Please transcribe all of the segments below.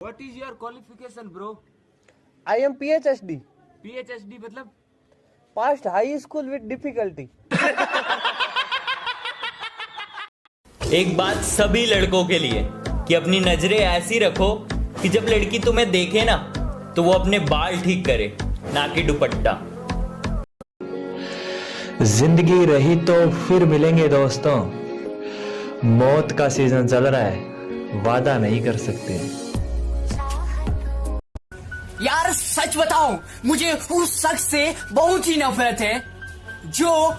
What is your qualification, bro? I am PhD. PhD मतलब? Passed high school with difficulty. एक बात सभी लड़कों के लिए कि अपनी नजरें ऐसी रखो कि जब लड़की तुम्हें देखे ना तो वो अपने बाल ठीक करे, ना कि दुपट्टा। जिंदगी रही तो फिर मिलेंगे दोस्तों। मौत का सीजन चल रहा है, वादा नहीं कर सकते। यार सच बताऊं, मुझे उस शख्स से बहुत ही नफरत है जो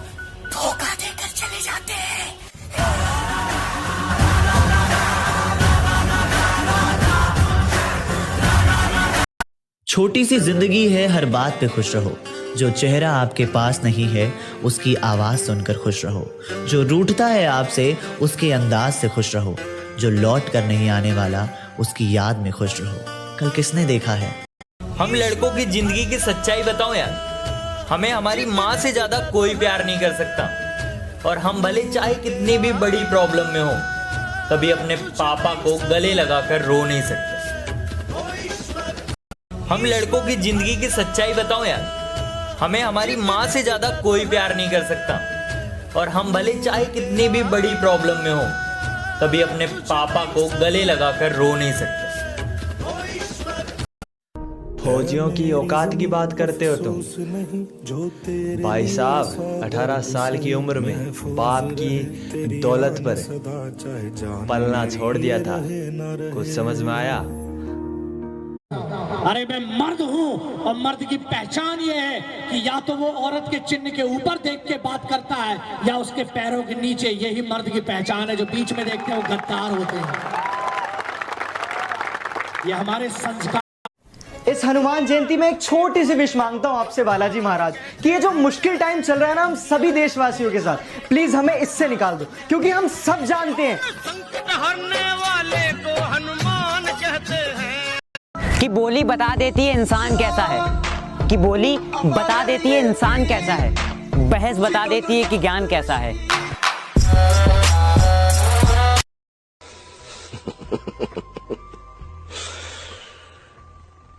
धोखा देकर चले जाते हैं। छोटी सी जिंदगी है, हर बात पे खुश रहो। जो चेहरा आपके पास नहीं है उसकी आवाज सुनकर खुश रहो। जो रूठता है आपसे उसके अंदाज से खुश रहो। जो लौट कर नहीं आने वाला उसकी याद में खुश रहो। कल किसने देखा है? हम लड़कों की जिंदगी की सच्चाई बताओ यार, हमें हमारी माँ से ज्यादा कोई प्यार नहीं कर सकता। और हम भले चाहे कितनी भी बड़ी प्रॉब्लम में हो, कभी अपने पापा को गले लगाकर रो नहीं सकते। हम लड़कों की जिंदगी की सच्चाई बताओ यार, हमें हमारी माँ से ज्यादा कोई प्यार नहीं कर सकता। और हम भले चाहे कितनी भी बड़ी प्रॉब्लम में हो, कभी अपने पापा को गले लगाकर रो नहीं सकते। फौजियों की औकात की बात करते हो तुम। भाई साहब 18 साल की उम्र में बाप की दौलत पर पलना छोड़ दिया था, कुछ समझ में आया? अरे मैं मर्द हूँ और मर्द की पहचान ये है कि या तो वो औरत के चिन्ह के ऊपर देख के बात करता है या उसके पैरों के नीचे। यही मर्द की पहचान है। जो बीच में देखते हैं वो गद्दार होते हैं। ये हमारे संस्कार। इस हनुमान जयंती में एक छोटी सी विश मांगता हूं आपसे बालाजी महाराज कि ये जो मुश्किल टाइम चल रहा है ना हम सभी देशवासियों के साथ, प्लीज हमें इससे निकाल दो, क्योंकि हम सब जानते हैं संकट हरने वाले को हनुमान कहते हैं। कि बोली बता देती है इंसान कैसा है, कि बोली बता देती है इंसान कैसा है, बहस बता देती है कि ज्ञान कैसा है।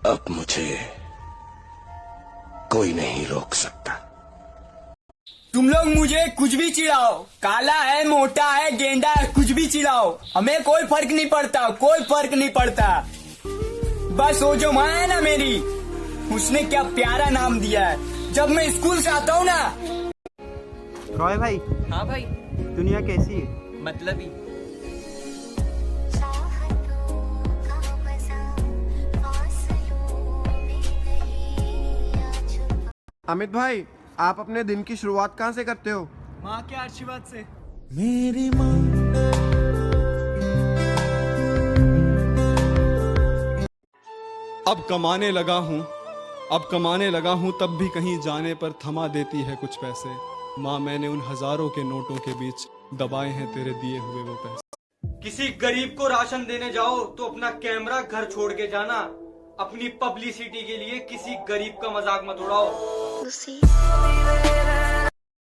अब मुझे कोई नहीं रोक सकता। तुम लोग मुझे कुछ भी चिढ़ाओ, काला है, मोटा है, गेंडा है, कुछ भी चिढ़ाओ, हमें कोई फर्क नहीं पड़ता, कोई फर्क नहीं पड़ता। बस वो जो माँ है ना मेरी, उसने क्या प्यारा नाम दिया है। जब मैं स्कूल से आता हूँ ना। रॉय भाई। हाँ भाई। दुनिया कैसी है? मतलब ही। अमित भाई, आप अपने दिन की शुरुआत कहाँ से करते हो? माँ के आशीर्वाद से। मेरी माँ अब कमाने लगा हूँ तब भी कहीं जाने पर थमा देती है कुछ पैसे। माँ मैंने उन हजारों के नोटों के बीच दबाए हैं तेरे दिए हुए वो पैसे। किसी गरीब को राशन देने जाओ तो अपना कैमरा घर छोड़ के जाना। अपनी पब्लिसिटी के लिए किसी गरीब का मजाक मत उड़ाओ।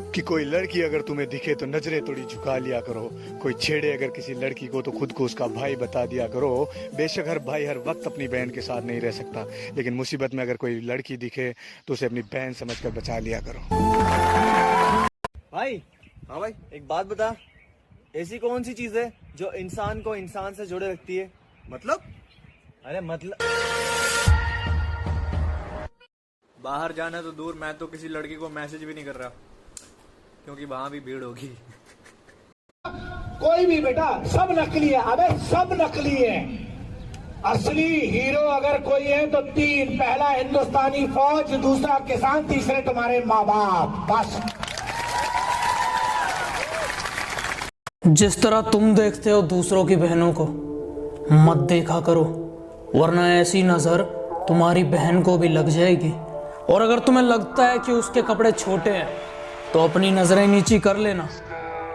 कि कोई लड़की अगर तुम्हें दिखे तो नजरें थोड़ी झुका लिया करो। कोई छेड़े अगर किसी लड़की को तो खुद को उसका भाई बता दिया करो। बेशक हर भाई हर वक्त अपनी बहन के साथ नहीं रह सकता, लेकिन मुसीबत में अगर कोई लड़की दिखे तो उसे अपनी बहन समझकर बचा लिया करो। भाई। हाँ भाई, एक बात बता, ऐसी कौन सी चीज है जो इंसान को इंसान से जोड़े रखती है? मतलब? अरे मतलब बाहर जाना तो दूर, मैं तो किसी लड़की को मैसेज भी नहीं कर रहा, क्योंकि वहां भी भीड़ होगी। कोई भी बेटा, सब नकली है। अबे सब नकली है। असली हीरो अगर कोई है तो तीन, पहला हिंदुस्तानी फौज, दूसरा किसान, तीसरे तुम्हारे माँ बाप। बस। जिस तरह तुम देखते हो दूसरों की बहनों को, मत देखा करो, वरना ऐसी नजर तुम्हारी बहन को भी लग जाएगी। और अगर तुम्हें लगता है कि उसके कपड़े छोटे हैं तो अपनी नजरें नीची कर लेना,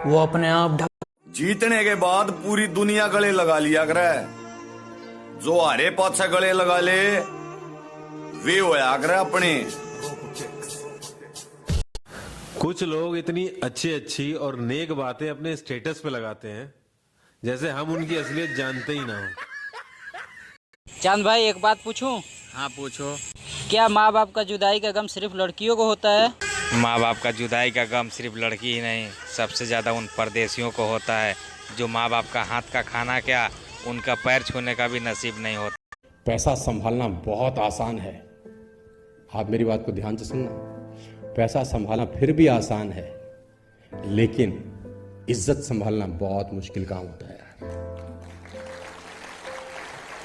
वो अपने आप ढक। जीतने के बाद पूरी दुनिया गले लगा लिया करे, जो हरे पद से गले लगा ले वे होया करे अपने। कुछ लोग इतनी अच्छी और नेक बातें अपने स्टेटस पे लगाते हैं जैसे हम उनकी असलियत जानते ही ना हो। चांद भाई एक बात पूछूं? हाँ पूछो। क्या माँ बाप का जुदाई का गम सिर्फ लड़कियों को होता है? माँ बाप का जुदाई का गम सिर्फ लड़की ही नहीं, सबसे ज़्यादा उन परदेशियों को होता है जो माँ बाप का हाथ का खाना क्या उनका पैर छूने का भी नसीब नहीं होता। पैसा संभालना बहुत आसान है, आप मेरी बात को ध्यान से सुनना। पैसा संभालना फिर भी आसान है, लेकिन इज्जत संभालना बहुत मुश्किल काम होता है।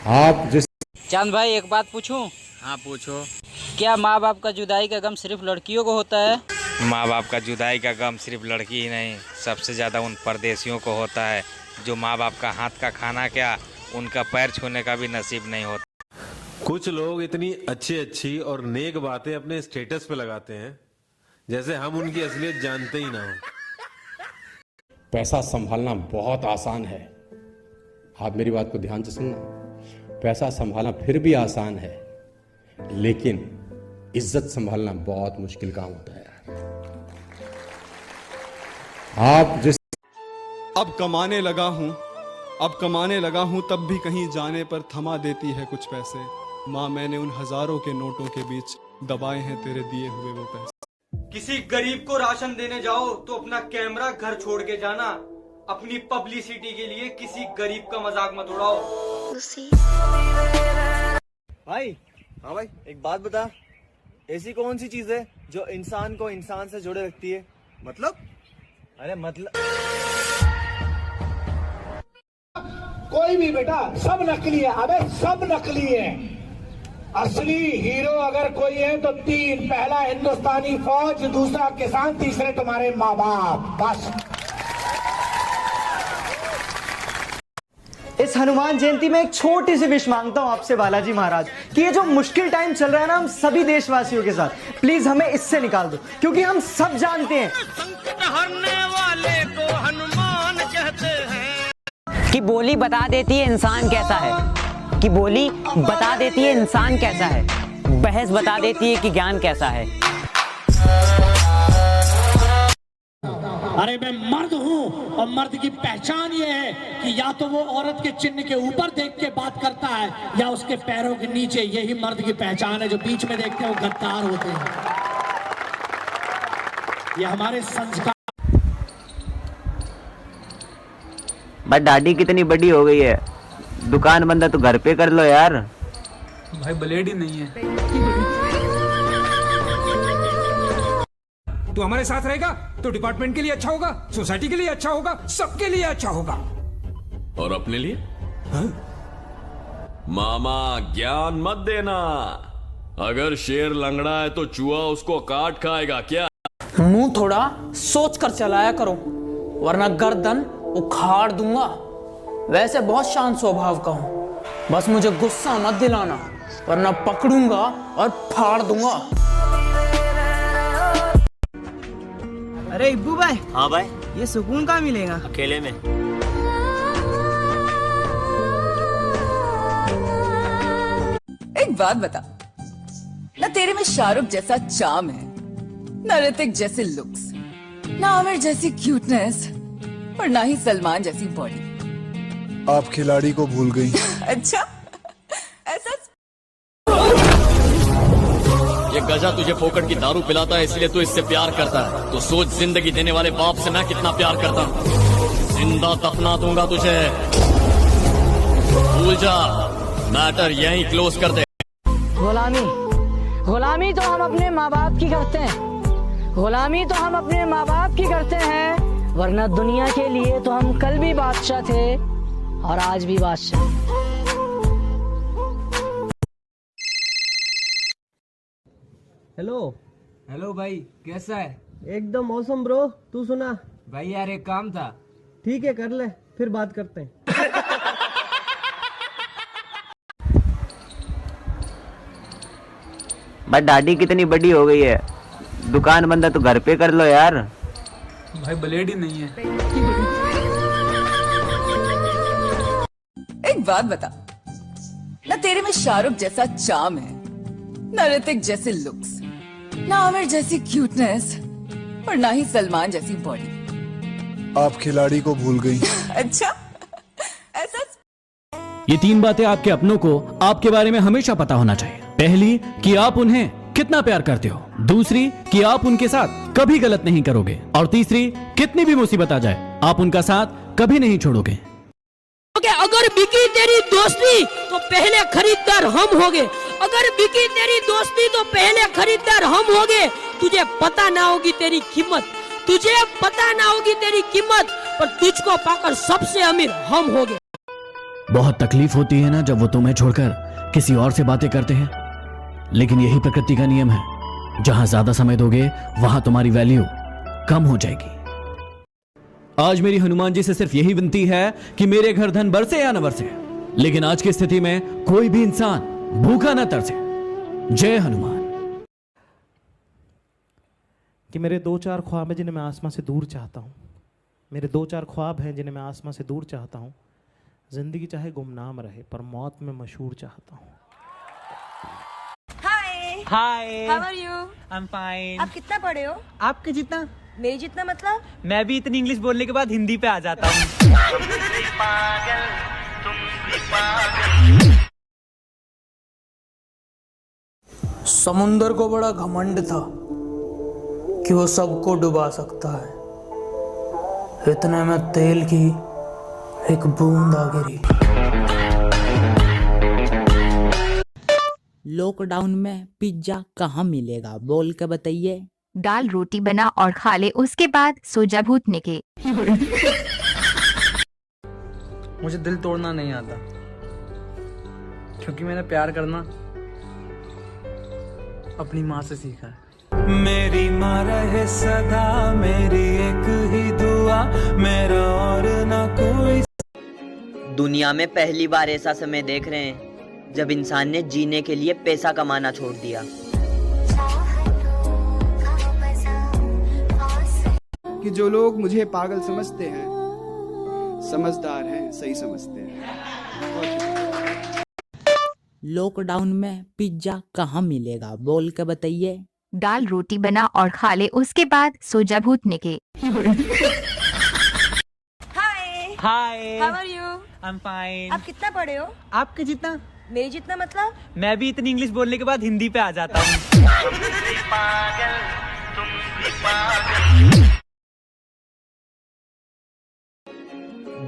आप जिस चांद भाई एक बात पूछूं? हाँ पूछो। क्या माँ बाप का जुदाई का गम सिर्फ लड़कियों को होता है? माँ बाप का जुदाई का गम सिर्फ लड़की ही नहीं, सबसे ज़्यादा उन परदेशियों को होता है जो माँ बाप का हाथ का खाना क्या उनका पैर छूने का भी नसीब नहीं होता। कुछ लोग इतनी अच्छी अच्छी और नेक बातें अपने स्टेटस पे लगाते हैं जैसे हम उनकी असलियत जानते ही ना हो। पैसा संभालना बहुत आसान है, आप मेरी बात को ध्यान से सुनना। पैसा संभालना फिर भी आसान है, लेकिन इज्जत संभालना बहुत मुश्किल काम होता है। आप जिस अब कमाने लगा हूं तब भी कहीं जाने पर थमा देती है कुछ पैसे। माँ मैंने उन हजारों के नोटों के बीच दबाए हैं तेरे दिए हुए वो पैसे। किसी गरीब को राशन देने जाओ तो अपना कैमरा घर छोड़ के जाना। अपनी पब्लिसिटी के लिए किसी गरीब का मजाक मत उड़ाओ। भाई, हाँ भाई, एक बात बता, ऐसी कौन सी चीज है जो इंसान को इंसान से जोड़े रखती है? मतलब? अरे मतलब कोई भी बेटा, सब नकली है। अबे सब नकली है। असली हीरो अगर कोई है तो तीन, पहला हिंदुस्तानी फौज, दूसरा किसान, तीसरे तुम्हारे माँ बाप, बस। इस हनुमान जयंती में एक छोटी सी विश मांगता हूं आपसे बालाजी महाराज कि ये जो मुश्किल टाइम चल रहा है ना हम सभी देशवासियों के साथ, प्लीज हमें इससे निकाल दो, क्योंकि हम सब जानते हैं संकट हरने वाले को हनुमान कहते हैं। कि बोली बता देती है इंसान कैसा है, कि बोली बता देती है इंसान कैसा है, बहस बता देती है कि ज्ञान कैसा है। अरे मैं मर्द हूँ और मर्द की पहचान ये है कि या तो वो औरत के चिन्ह के ऊपर देख के बात करता है या उसके पैरों के नीचे। यही मर्द की पहचान है। जो बीच में देखते हैं वो गद्दार होते हैं। ये हमारे संस्कार। बट दाढ़ी कितनी बड़ी हो गई है, दुकान बंद है तो घर पे कर लो यार। भाई ब्लेड ही नहीं है। तू हमारे साथ रहेगा तो डिपार्टमेंट के लिए अच्छा होगा, सोसाइटी के लिए अच्छा होगा, सबके लिए अच्छा होगा। और अपने लिए? हा? मामा ज्ञान मत देना। अगर शेर लंगड़ा है तो चूहा उसको काट खाएगा क्या? मुंह थोड़ा सोच कर चलाया करो, वरना गर्दन उखाड़ दूंगा। वैसे बहुत शांत स्वभाव का हूँ, बस मुझे गुस्सा मत दिलाना, वरना पकड़ूंगा और फाड़ दूंगा। अरे इब्बू भाई। हाँ भाई। ये सुकून कहाँ मिलेगा? अकेले में। एक बात बता, ना तेरे में शाहरुख जैसा चार्म है, ना ऋतिक जैसे लुक्स, ना आमिर जैसी क्यूटनेस, और ना ही सलमान जैसी बॉडी। आप खिलाड़ी को भूल गई। अच्छा, ऐसा? ये गजा तुझे फोकट की दारू पिलाता है इसलिए तू इससे प्यार करता है। तो सोच जिंदगी देने वाले बाप से मैं कितना प्यार करता हूँ। जिंदा दफना दूंगा तुझे, भूल जा। मैटर यहीं क्लोज कर दे। गुलामी तो हम अपने माँ बाप की करते हैं, गुलामी तो हम अपने माँ बाप की करते हैं, वरना दुनिया के लिए तो हम कल भी बादशाह थे और आज भी बादशाह। हेलो भाई, कैसा है? एकदम मौसम ब्रो, तू सुना? भाई यार एक काम था। ठीक है कर ले, फिर बात करते हैं। बट दाढ़ी कितनी बड़ी हो गई है, दुकान बंद है तो घर पे कर लो यार। भाई ब्लेड ही नहीं है। एक बात बता, ना तेरे में शाहरुख जैसा चार्म है, ना ऋतिक जैसे लुक्स, ना आमिर जैसी क्यूटनेस, और ना ही सलमान जैसी बॉडी। आप खिलाड़ी को भूल गई। अच्छा, ऐसा? ये 3 बातें आपके अपनों को आपके बारे में हमेशा पता होना चाहिए। पहली, कि आप उन्हें कितना प्यार करते हो। दूसरी, कि आप उनके साथ कभी गलत नहीं करोगे। और तीसरी, कितनी भी मुसीबत आ जाए आप उनका साथ कभी नहीं छोड़ोगे। अगर बिकी तेरी दोस्ती तो पहले खरीदार हम होंगे। अगर बिकी तेरी दोस्ती तो पहले खरीदार हम होंगे। तुझे पता ना होगी तेरी कीमत, तुझे पता ना होगी तेरी कीमत, पर तुझको पाकर सबसे अमीर हम होंगे। बहुत तकलीफ होती है ना जब वो तुम्हें छोड़कर किसी और से बातें करते हैं, लेकिन यही प्रकृति का नियम है। जहां ज्यादा समय दोगे वहां तुम्हारी वैल्यू कम हो जाएगी। आज मेरी हनुमान जी से सिर्फ यही विनती है कि मेरे घर धन बरसे या न बरसे, लेकिन आज की स्थिति में कोई भी इंसान भूखा न तरसे। जय हनुमान। कि मेरे 2-4 ख्वाब हैं जिन्हें मैं आसमां से दूर चाहता हूँ। मेरे 2-4 ख्वाब हैं जिन्हें मैं आसमां से दूर चाहता हूँ। जिंदगी चाहे गुमनाम रहे पर मौत में मशहूर चाहता हूँ। हाय, How are you? I'm fine. आप कितना पढ़े हो? आपके जितना? मेरी जितना मतलब? मैं भी इतनी इंग्लिश बोलने के बाद हिंदी पे आ जाता हूँ। समुंदर को बड़ा घमंड था कि वो सबको डुबा सकता है। इतने में तेल की एक बूंद आ गिरी। लॉकडाउन में पिज्जा कहाँ मिलेगा बोल के बताइए। दाल रोटी बना और खा ले, उसके बाद सो जा भूतने के। मुझे दिल तोड़ना नहीं आता, क्योंकि मैंने प्यार करना अपनी माँ से सीखा है। मेरी माँ रहे सदा मेरी एक ही दुआ, मेरा और ना कोई। दुनिया में पहली बार ऐसा समय देख रहे हैं जब इंसान ने जीने के लिए पैसा कमाना छोड़ दिया। कि जो लोग मुझे पागल समझते हैं समझदार हैं, सही समझते हैं। लॉकडाउन में पिज्जा कहाँ मिलेगा बोल के बताइए। दाल रोटी बना और खा ले, उसके बाद सो जा भूतने के। हाय, How are you? I'm fine. आप कितना पढ़े हो? आपके जितना? मेरी जितना मतलब? मैं भी इतनी इंग्लिश बोलने के बाद हिंदी पे आ जाता हूँ।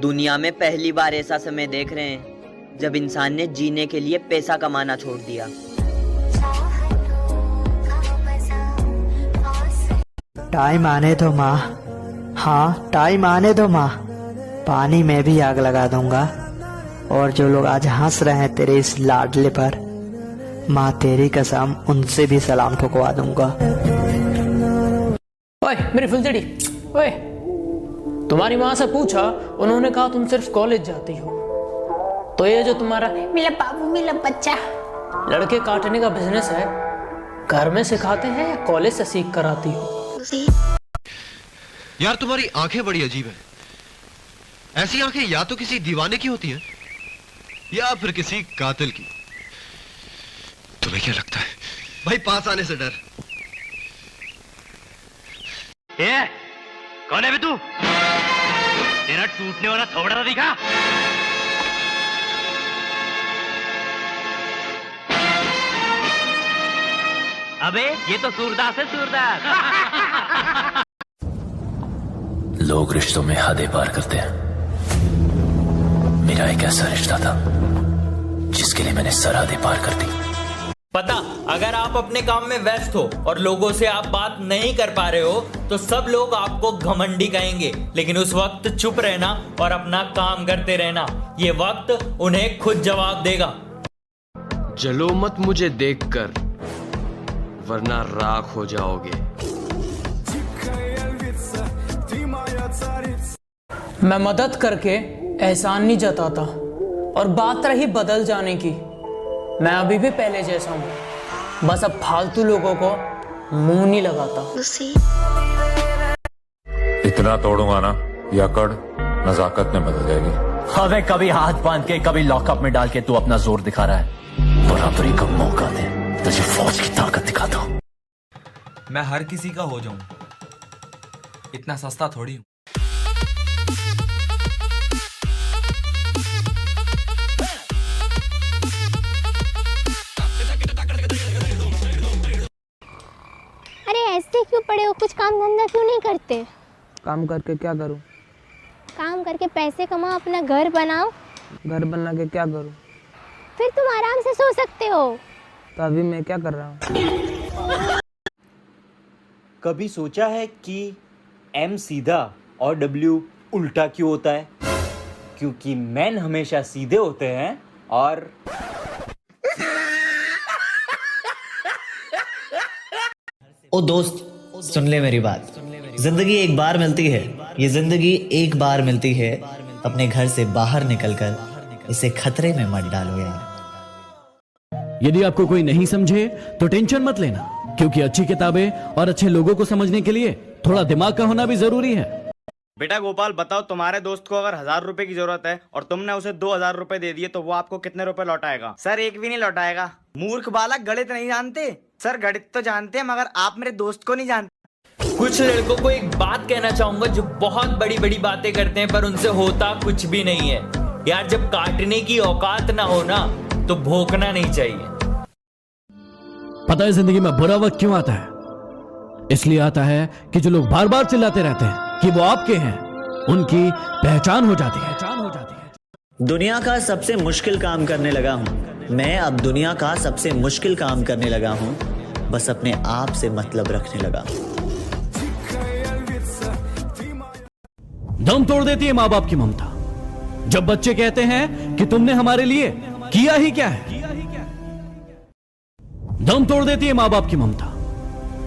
दुनिया में पहली बार ऐसा समय देख रहे हैं जब इंसान ने जीने के लिए पैसा कमाना छोड़ दिया। टाइम आने दो माँ, हाँ टाइम आने दो माँ, पानी में भी आग लगा दूंगा। और जो लोग आज हंस रहे हैं तेरे इस लाडले पर, माँ तेरी कसम उनसे भी सलाम ठुकवा दूंगा। ओए मेरी फुलझड़ी, ओए तुम्हारी माँ से पूछा, उन्होंने कहा तुम सिर्फ कॉलेज जाती हो। तो ये जो तुम्हारा मेरा बाबू मेरा बच्चा लड़के काटने का बिजनेस है, घर में सिखाते हैं या कॉलेज से सीख कर आती हो? यार तुम्हारी आंखें बड़ी अजीब है। ऐसी आंखें या तो किसी दीवाने की होती हैं या फिर किसी कातिल की। तुम्हें क्या लगता है भाई पास आने से डर? कौन है बे तू? तेरा टूटने वाला थोड़ा दिखा। अबे ये तो सूरदास है, सूरदास। लोग रिश्तों में हदें पार करते हैं। मेरा एक ऐसा रिश्ता था जिसके लिए मैंने सरहदें पार कर दी। पता, अगर आप अपने काम में व्यस्त हो और लोगों से आप बात नहीं कर पा रहे हो तो सब लोग आपको घमंडी कहेंगे, लेकिन उस वक्त चुप रहना और अपना काम करते रहना। ये वक्त उन्हें खुद जवाब देगा। जलो मत मुझे देखकर, वरना राख हो जाओगे। मैं मदद करके एहसान नहीं जताता, और बात रही बदल जाने की, मैं अभी भी पहले जैसा हूँ, बस अब फालतू लोगों को मुंह नहीं लगाता। इतना तोड़ूंगा ना याकड़ नजाकत में बदल जाएगी। हमें कभी हाथ बांध के कभी लॉकअप में डाल के तू अपना जोर दिखा रहा है। बराबरी का मौका दे, तुझे फौज की ताकत दिखाता हूँ। मैं हर किसी का हो जाऊं, इतना सस्ता थोड़ी हूं। काम धंधा क्यों नहीं करते? काम करके क्या करूं? काम करके पैसे कमाओ, अपना घर बनाओ। घर बना के क्या करूं? फिर तुम आराम से सो सकते हो। तो अभी मैं क्या कर रहा हूं? कभी सोचा है कि M सीधा और W उल्टा क्यों होता है? क्योंकि मैन हमेशा सीधे होते हैं और ओ दोस्त, सुन ले मेरी बात। जिंदगी एक बार मिलती है, ये जिंदगी एक बार मिलती है। अपने घर से बाहर निकलकर इसे खतरे में मत डालो यार। यदि आपको कोई नहीं समझे तो टेंशन मत लेना, क्योंकि अच्छी किताबें और अच्छे लोगों को समझने के लिए थोड़ा दिमाग का होना भी जरूरी है। बेटा गोपाल, बताओ तुम्हारे दोस्त को अगर 1000 रुपए की जरूरत है और तुमने उसे 2000 रुपए दे दिए तो वो आपको कितने रुपए लौटाएगा? सर एक भी नहीं लौटाएगा। मूर्ख बालक, गणित नहीं जानते? सर गणित तो जानते हैं मगर आप मेरे दोस्त को नहीं जानते। कुछ लड़कों को एक बात कहना चाहूंगा जो बहुत बड़ी बड़ी बातें करते हैं पर उनसे होता कुछ भी नहीं है। यार जब काटने की औकात ना हो ना तो भोंकना नहीं चाहिए। पता है जिंदगी में बुरा वक्त क्यों आता है? इसलिए आता है कि जो लोग बार बार चिल्लाते रहते हैं कि वो आपके हैं, उनकी पहचान हो जाती है। दुनिया का सबसे मुश्किल काम करने लगा हूं मैं। अब दुनिया का सबसे मुश्किल काम करने लगा हूं, बस अपने आप से मतलब रखने लगा हूं। दम तोड़ देती है माँ बाप की ममता जब बच्चे कहते हैं कि तुमने हमारे लिए किया ही क्या है। दम तोड़ देती है माँ बाप की ममता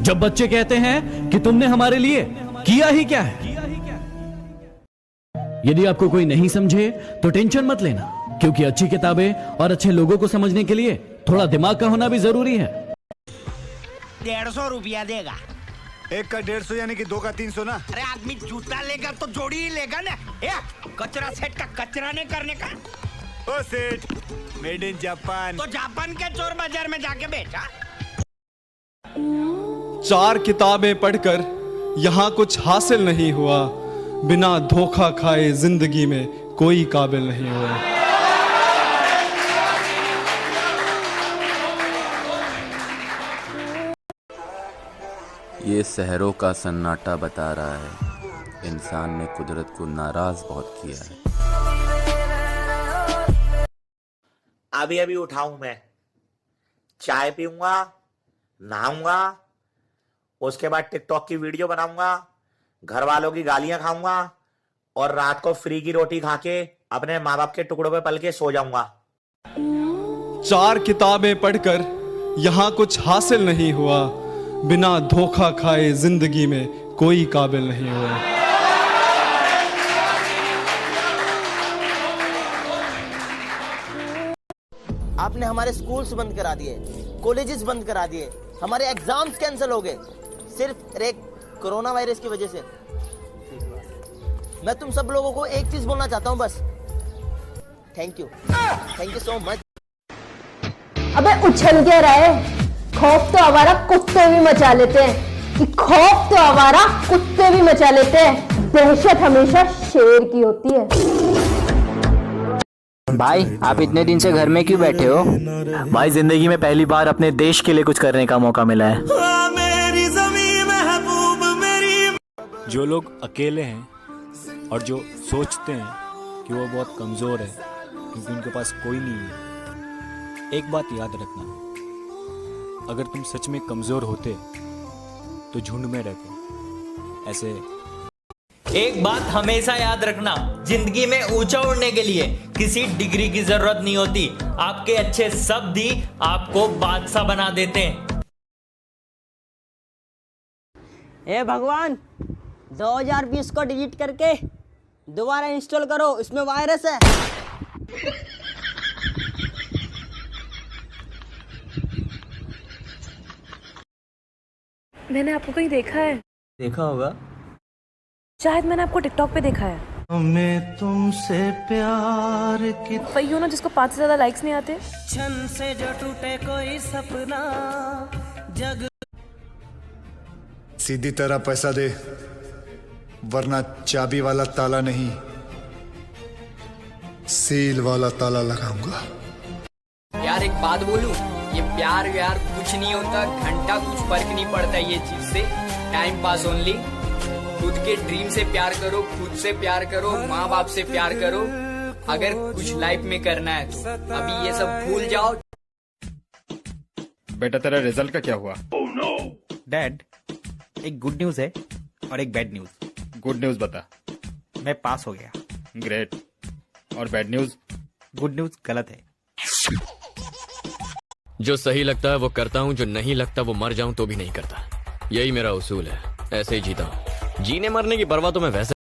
जब बच्चे कहते हैं कि तुमने हमारे लिए किया ही क्या है। यदि आपको कोई नहीं समझे तो टेंशन मत लेना, क्योंकि अच्छी किताबें और अच्छे लोगों को समझने के लिए थोड़ा दिमाग का होना भी जरूरी है। 150 रुपया देगा। एक का 150 यानी कि 2 का 300 ना। अरे आदमी जूता लेगा तो जोड़ी ही लेगा ना। कचरा सेट का कचरा नहीं करने का। ओ सेठ, मेड इन जापान। तो जापान के चोर बाजार में जाके बेचा। 4 किताबें पढ़कर यहाँ कुछ हासिल नहीं हुआ, बिना धोखा खाए जिंदगी में कोई काबिल नहीं हुआ। ये शहरों का सन्नाटा बता रहा है इंसान ने कुदरत को नाराज बहुत किया है। अभी अभी उठाऊं मैं, चाय पीऊंगा, नहाऊंगा, उसके बाद टिकटॉक की वीडियो बनाऊंगा, घर वालों की गालियां खाऊंगा और रात को फ्री की रोटी खा के अपने माँ बाप के टुकड़ों पे पल के सो जाऊंगा। 4 किताबें पढ़कर यहाँ कुछ हासिल नहीं हुआ, बिना धोखा खाए जिंदगी में कोई काबिल नहीं हुआ। आपने हमारे स्कूल्स बंद करा दिए, कॉलेजेस बंद करा दिए, हमारे एग्जाम्स कैंसिल हो गए, सिर्फ एक कोरोना वायरस की वजह से। मैं तुम सब लोगों को एक चीज बोलना चाहता हूँ बस, थैंक यू सो मच। अबे उछल क्या रहा है? खौफ तो आवारा कुत्ते भी मचा लेते हैं, कि खौफ तो आवारा कुत्ते भी मचा लेते हैं, दहशत हमेशा शेर की होती है। भाई आप इतने दिन से घर में क्यों बैठे हो? भाई जिंदगी में पहली बार अपने देश के लिए कुछ करने का मौका मिला है। मेरी ज़मीं महबूब मेरी। जो लोग अकेले हैं और जो सोचते हैं कि वो बहुत कमजोर है क्योंकि उनके पास कोई नहीं है, एक बात याद रखना, अगर तुम सच में कमजोर होते तो झुंड में रहते। ऐसे एक बात हमेशा याद रखना, जिंदगी में ऊंचा उड़ने के लिए किसी डिग्री की जरूरत नहीं होती। आपके अच्छे शब्द ही आपको बादशाह बना देते हैं। ए भगवान, 2020 को डिलीट करके दोबारा इंस्टॉल करो, इसमें वायरस है। मैंने आपको कहीं देखा है। देखा होगा, शायद मैंने आपको टिकटॉक पे देखा है। हमें तुमसे प्यार की वही हो ना जिसको 5 से ज्यादा लाइक्स नहीं आते। छन से जो टूटे कोई सपना जग। सीधी तरह पैसा दे वरना चाबी वाला ताला नहीं, सील वाला ताला लगाऊंगा। यार एक बात बोलूं, ये प्यार व्यार कुछ नहीं होता, घंटा कुछ फर्क नहीं पड़ता ये चीज से। Time pass only. खुद के ड्रीम से प्यार करो, खुद से प्यार करो, माँ बाप से प्यार करो। अगर कुछ लाइफ में करना है तो अभी ये सब भूल जाओ। बेटा तेरा रिजल्ट का क्या हुआ? डैड, एक गुड न्यूज है और एक बैड न्यूज। गुड न्यूज बता। मैं पास हो गया। ग्रेट। और बैड न्यूज? गुड न्यूज गलत है। जो सही लगता है वो करता हूँ, जो नहीं लगता वो मर जाऊं तो भी नहीं करता। यही मेरा उसूल है, ऐसे ही जीता हूँ। जीने मरने की परवाह तो मैं वैसे